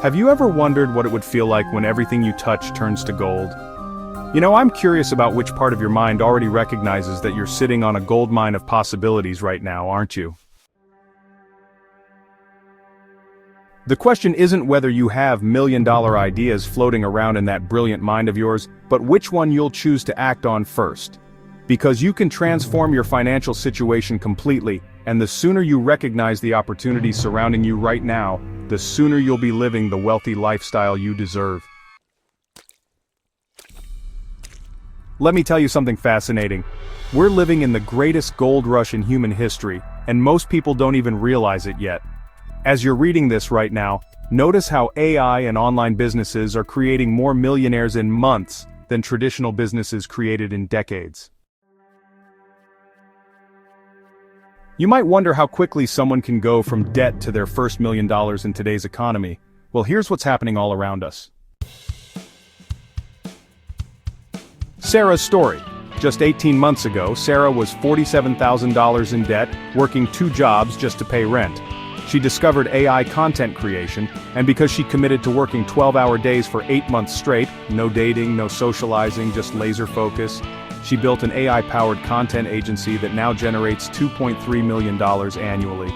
Have you ever wondered what it would feel like when everything you touch turns to gold? I'm curious about which part of your mind already recognizes that you're sitting on a gold mine of possibilities right now, aren't you? The question isn't whether you have million-dollar ideas floating around in that brilliant mind of yours, but which one you'll choose to act on first. Because you can transform your financial situation completely, and the sooner you recognize the opportunities surrounding you right now, the sooner you'll be living the wealthy lifestyle you deserve. Let me tell you something fascinating. We're living in the greatest gold rush in human history, and most people don't even realize it yet. As you're reading this right now, notice how AI and online businesses are creating more millionaires in months than traditional businesses created in decades. You might wonder how quickly someone can go from debt to their first $1 million in today's economy. Well, here's what's happening all around us. Sarah's story. Just 18 months ago, Sarah was $47,000 in debt, working 2 jobs just to pay rent. She discovered AI content creation, and because she committed to working 12-hour days for 8 months straight, no dating, no socializing, just laser focus, she built an AI-powered content agency that now generates $2.3 million annually.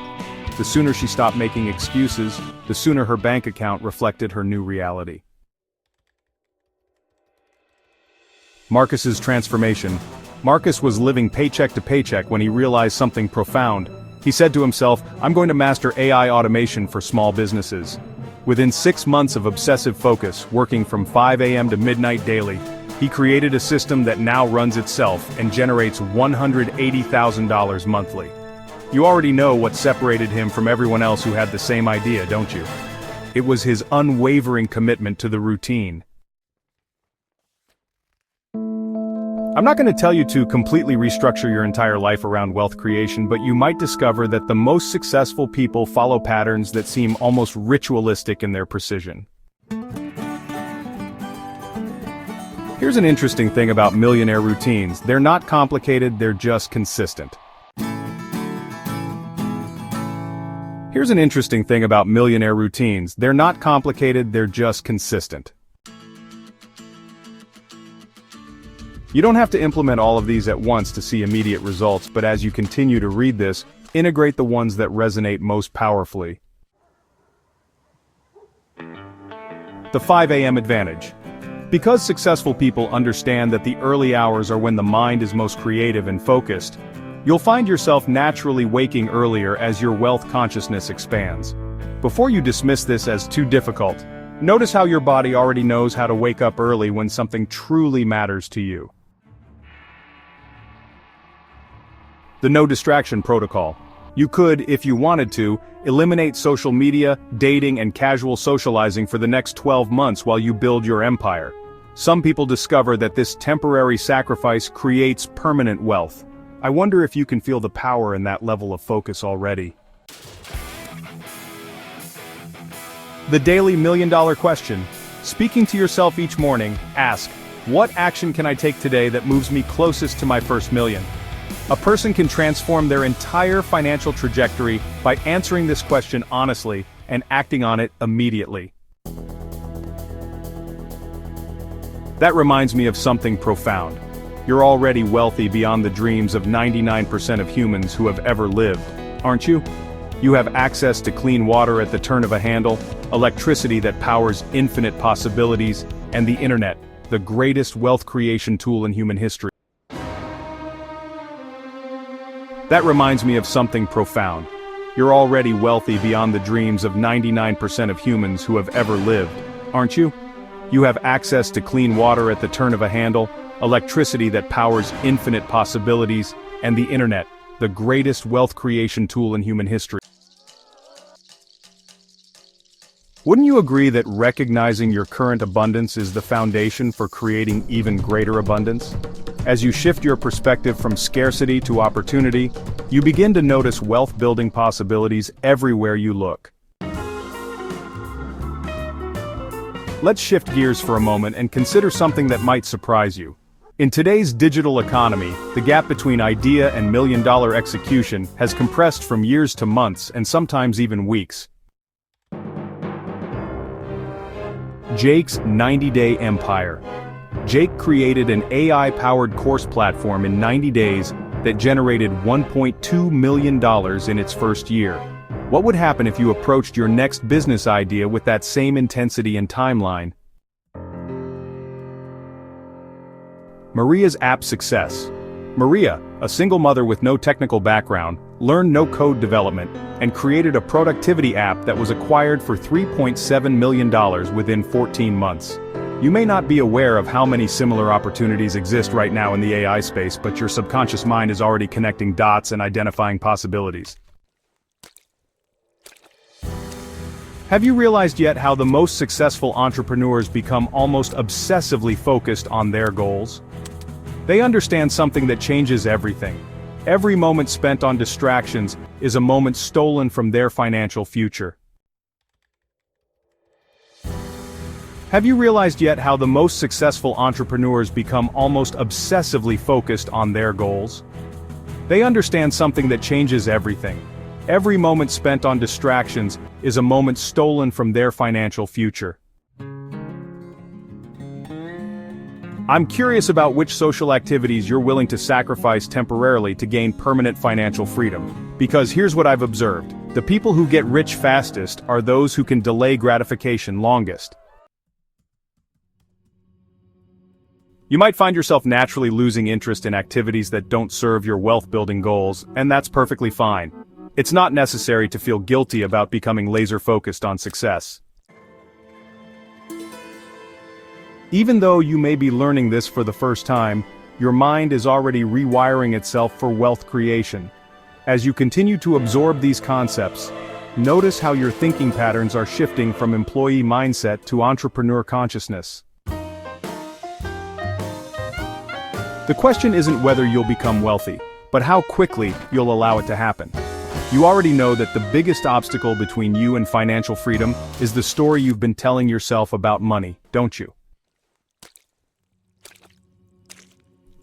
The sooner she stopped making excuses, the sooner her bank account reflected her new reality. Marcus's transformation. Marcus was living paycheck to paycheck when he realized something profound. He said to himself, "I'm going to master AI automation for small businesses." Within 6 months of obsessive focus, working from 5 a.m. to midnight daily, he created a system that now runs itself and generates $180,000 monthly. You already know what separated him from everyone else who had the same idea, don't you? It was his unwavering commitment to the routine. I'm not going to tell you to completely restructure your entire life around wealth creation, but you might discover that the most successful people follow patterns that seem almost ritualistic in their precision. Here's an interesting thing about millionaire routines. They're not complicated, they're just consistent. Here's an interesting thing about millionaire routines. They're not complicated, they're just consistent. You don't have to implement all of these at once to see immediate results, but as you continue to read this, integrate the ones that resonate most powerfully. The 5 a.m. advantage. Because successful people understand that the early hours are when the mind is most creative and focused, you'll find yourself naturally waking earlier as your wealth consciousness expands. Before you dismiss this as too difficult, notice how your body already knows how to wake up early when something truly matters to you. The no distraction protocol. You could, if you wanted to, eliminate social media, dating, and casual socializing for the next 12 months while you build your empire. Some people discover that this temporary sacrifice creates permanent wealth. I wonder if you can feel the power in that level of focus already. The daily $1 million question. Speaking to yourself each morning, ask, what action can I take today that moves me closest to my first million? A person can transform their entire financial trajectory by answering this question honestly and acting on it immediately. That reminds me of something profound. You're already wealthy beyond the dreams of 99% of humans who have ever lived, aren't you? You have access to clean water at the turn of a handle, electricity that powers infinite possibilities, and the internet, the greatest wealth creation tool in human history. That reminds me of something profound. You're already wealthy beyond the dreams of 99% of humans who have ever lived, aren't you? You have access to clean water at the turn of a handle, electricity that powers infinite possibilities, and the internet, the greatest wealth creation tool in human history. Wouldn't you agree that recognizing your current abundance is the foundation for creating even greater abundance? As you shift your perspective from scarcity to opportunity, you begin to notice wealth-building possibilities everywhere you look. Let's shift gears for a moment and consider something that might surprise you. In today's digital economy, the gap between idea and million-dollar execution has compressed from years to months and sometimes even weeks. Jake's 90-day empire. Jake created an AI-powered course platform in 90 days that generated $1.2 million in its first year. What would happen if you approached your next business idea with that same intensity and timeline? Maria's app success. Maria, a single mother with no technical background, learned no-code development, and created a productivity app that was acquired for $3.7 million within 14 months. You may not be aware of how many similar opportunities exist right now in the AI space, but your subconscious mind is already connecting dots and identifying possibilities. Have you realized yet how the most successful entrepreneurs become almost obsessively focused on their goals? They understand something that changes everything. Every moment spent on distractions is a moment stolen from their financial future. Have you realized yet how the most successful entrepreneurs become almost obsessively focused on their goals? They understand something that changes everything. Every moment spent on distractions is a moment stolen from their financial future. I'm curious about which social activities you're willing to sacrifice temporarily to gain permanent financial freedom. Because here's what I've observed. The people who get rich fastest are those who can delay gratification longest. You might find yourself naturally losing interest in activities that don't serve your wealth-building goals, and that's perfectly fine. It's not necessary to feel guilty about becoming laser-focused on success. Even though you may be learning this for the first time, your mind is already rewiring itself for wealth creation. As you continue to absorb these concepts, notice how your thinking patterns are shifting from employee mindset to entrepreneur consciousness. The question isn't whether you'll become wealthy, but how quickly you'll allow it to happen. You already know that the biggest obstacle between you and financial freedom is the story you've been telling yourself about money, don't you?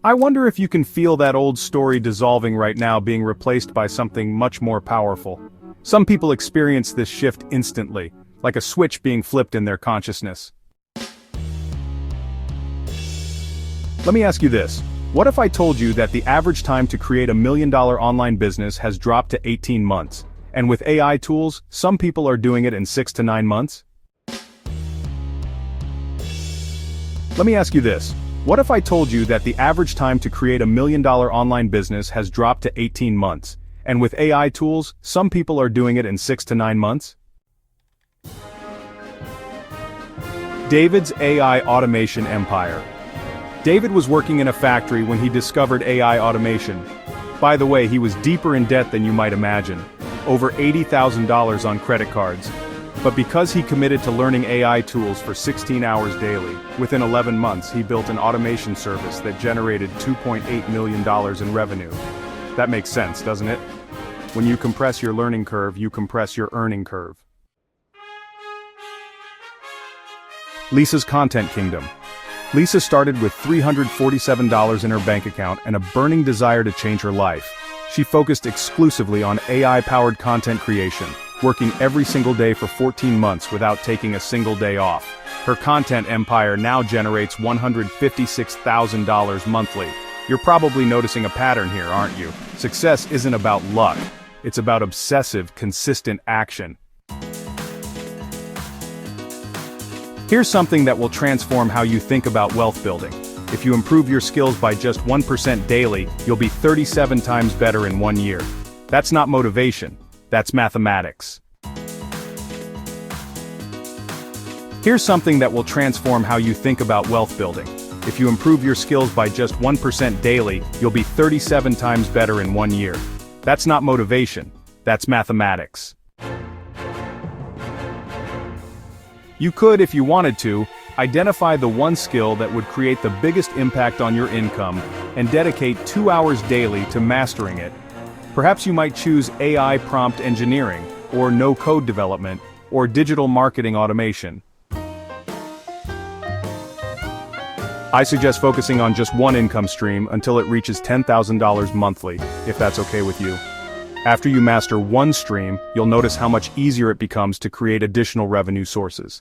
I wonder if you can feel that old story dissolving right now, being replaced by something much more powerful. Some people experience this shift instantly, like a switch being flipped in their consciousness. Let me ask you this. What if I told you that the average time to create $1 million online business has dropped to 18 months, and with AI tools, some people are doing it in 6 to 9 months? Let me ask you this. What if I told you that the average time to create $1 million online business has dropped to 18 months, and with AI tools, some people are doing it in 6 to 9 months? David's AI automation empire. David was working in a factory when he discovered AI automation. By the way, he was deeper in debt than you might imagine, over $80,000 on credit cards. But because he committed to learning AI tools for 16 hours daily, within 11 months he built an automation service that generated $2.8 million in revenue. That makes sense, doesn't it? When you compress your learning curve, you compress your earning curve. Lisa's content kingdom. Lisa started with $347 in her bank account and a burning desire to change her life. She focused exclusively on AI-powered content creation, working every single day for 14 months without taking a single day off. Her content empire now generates $156,000 monthly. You're probably noticing a pattern here, aren't you? Success isn't about luck. It's about obsessive, consistent action. Here's something that will transform how you think about wealth building. If you improve your skills by just 1% daily, you'll be 37 times better in 1 year. That's not motivation, that's mathematics. Here's something that will transform how you think about wealth building. If you improve your skills by just 1% daily, you'll be 37 times better in 1 year. That's not motivation, that's mathematics. You could, if you wanted to, identify the one skill that would create the biggest impact on your income and dedicate 2 hours daily to mastering it. Perhaps you might choose AI prompt engineering, or no-code development, or digital marketing automation. I suggest focusing on just one income stream until it reaches $10,000 monthly, if that's okay with you. After you master one stream, you'll notice how much easier it becomes to create additional revenue sources.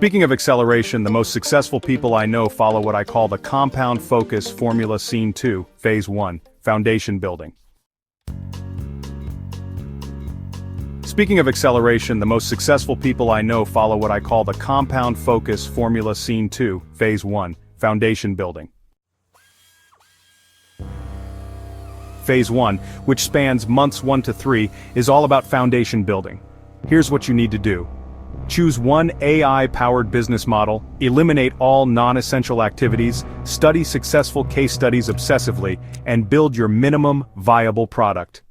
Speaking of acceleration, the most successful people I know follow what I call the compound focus formula. Scene 2, Phase 1, Foundation Building. Speaking of acceleration, the most successful people I know follow what I call the compound focus formula. Scene 2, Phase 1, Foundation Building. Phase 1, which spans months 1 to 3, is all about foundation building. Here's what you need to do. Choose one AI-powered business model, eliminate all non-essential activities, study successful case studies obsessively, and build your minimum viable product.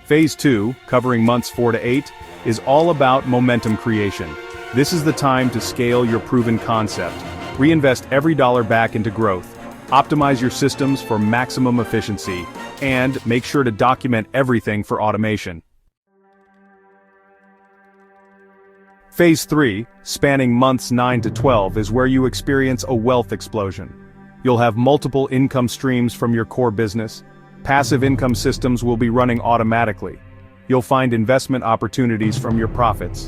Phase 2, covering months 4 to 8, is all about momentum creation. This is the time to scale your proven concept. Reinvest every dollar back into growth. Optimize your systems for maximum efficiency, and make sure to document everything for automation. Phase 3, spanning months 9 to 12, is where you experience a wealth explosion. You'll have multiple income streams from your core business. Passive income systems will be running automatically. You'll find investment opportunities from your profits.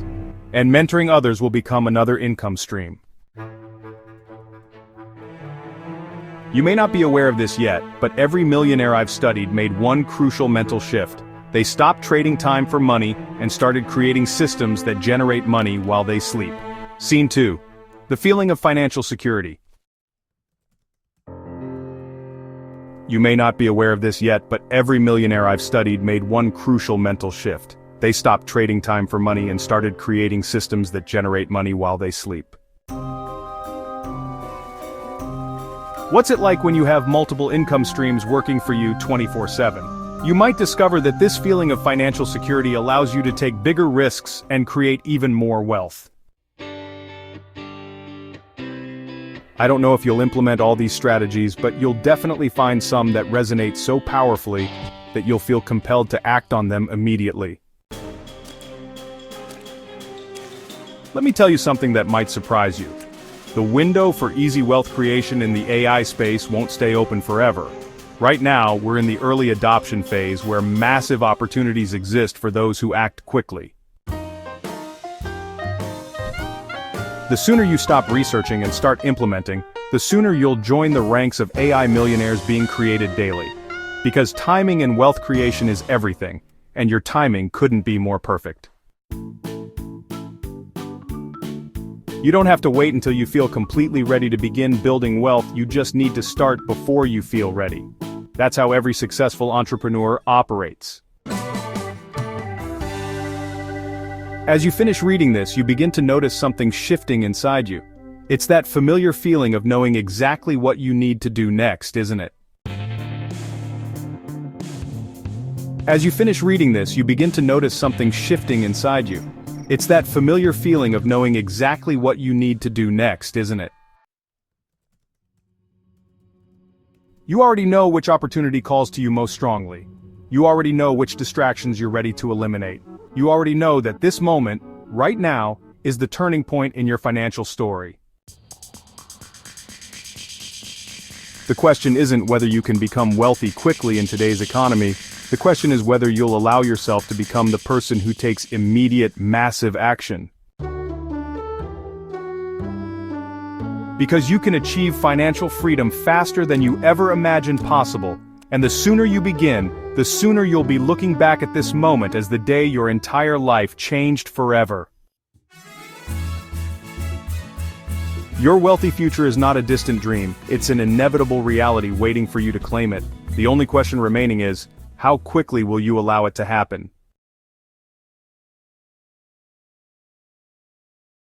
And mentoring others will become another income stream. You may not be aware of this yet, but every millionaire I've studied made one crucial mental shift. They stopped trading time for money and started creating systems that generate money while they sleep. Scene 2. The feeling of financial security. You may not be aware of this yet, but every millionaire I've studied made one crucial mental shift. They stopped trading time for money and started creating systems that generate money while they sleep. What's it like when you have multiple income streams working for you 24/7? You might discover that this feeling of financial security allows you to take bigger risks and create even more wealth. I don't know if you'll implement all these strategies, but you'll definitely find some that resonate so powerfully that you'll feel compelled to act on them immediately. Let me tell you something that might surprise you. The window for easy wealth creation in the AI space won't stay open forever. Right now, we're in the early adoption phase where massive opportunities exist for those who act quickly. The sooner you stop researching and start implementing, the sooner you'll join the ranks of AI millionaires being created daily. Because timing in wealth creation is everything, and your timing couldn't be more perfect. You don't have to wait until you feel completely ready to begin building wealth, you just need to start before you feel ready. That's how every successful entrepreneur operates. As you finish reading this, you begin to notice something shifting inside you. It's that familiar feeling of knowing exactly what you need to do next, isn't it? As you finish reading this, you begin to notice something shifting inside you. It's that familiar feeling of knowing exactly what you need to do next, isn't it? You already know which opportunity calls to you most strongly. You already know which distractions you're ready to eliminate. You already know that this moment, right now, is the turning point in your financial story. The question isn't whether you can become wealthy quickly in today's economy. The question is whether you'll allow yourself to become the person who takes immediate, massive action. Because you can achieve financial freedom faster than you ever imagined possible, and the sooner you begin, the sooner you'll be looking back at this moment as the day your entire life changed forever. Your wealthy future is not a distant dream, it's an inevitable reality waiting for you to claim it. The only question remaining is, how quickly will you allow it to happen?